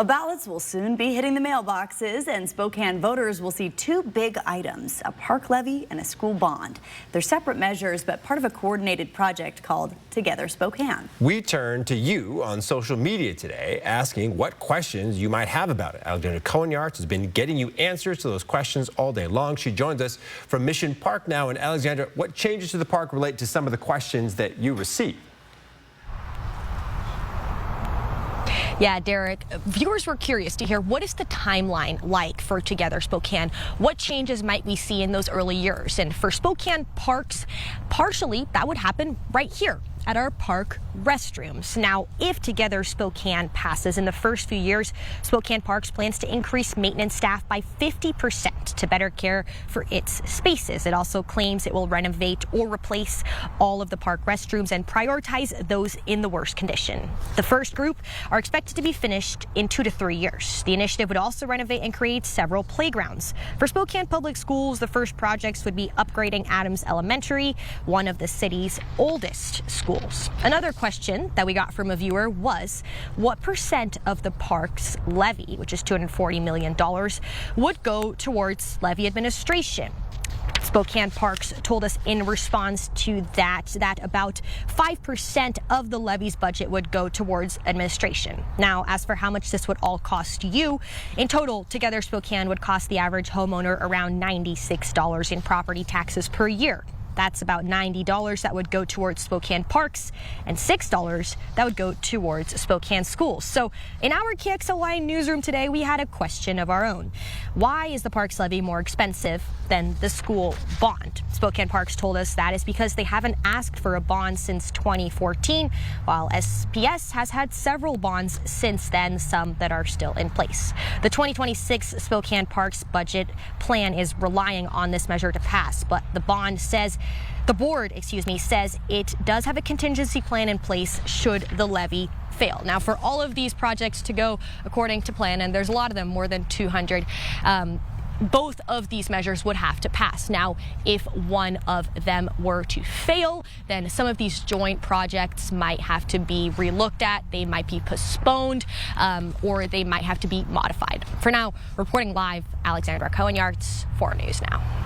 Ballots will soon be hitting the mailboxes, and Spokane voters will see two big items, a park levy and a school bond. They're separate measures, but part of a coordinated project called Together Spokane. We turn to you on social media today, asking what questions you might have about it. Alexandra Cohen-Yards has been getting you answers to those questions all day long. She joins us from Mission Park now. And Alexandra, what changes to the park relate to some of the questions that you receive? Yeah, Derek, viewers were curious to hear, what is the timeline like for Together Spokane? What changes might we see in those early years? And for Spokane parks, partially that would happen right here at our park restrooms. Now, if Together Spokane passes in the first few years, Spokane Parks plans to increase maintenance staff by 50% to better care for its spaces. It also claims it will renovate or replace all of the park restrooms and prioritize those in the worst condition. The first group are expected to be finished in 2 to 3 years. The initiative would also renovate and create several playgrounds. For Spokane Public Schools, the first projects would be upgrading Adams Elementary, one of the city's oldest schools. Another question that we got from a viewer was, what % of the park's levy, which is $240 million, would go towards levy administration? Spokane Parks told us in response to that about 5% of the levy's budget would go towards administration. Now, as for how much this would all cost you, in total, Together Spokane would cost the average homeowner around $96 in property taxes per year. That's about $90 that would go towards Spokane Parks and $6 that would go towards Spokane schools. So in our KXLY newsroom today, we had a question of our own. Why is the parks levy more expensive than the school bond? Spokane Parks told us that is because they haven't asked for a bond since 2014, while SPS has had several bonds since then, some that are still in place. The 2026 Spokane Parks budget plan is relying on this measure to pass, but the board says it does have a contingency plan in place should the levy fail. Now, for all of these projects to go according to plan, and there's a lot of them, more than 200, both of these measures would have to pass. Now, if one of them were to fail, then some of these joint projects might have to be relooked at, they might be postponed, or they might have to be modified. For now, reporting live, Alexandra Cohen-Yards, 4 News Now.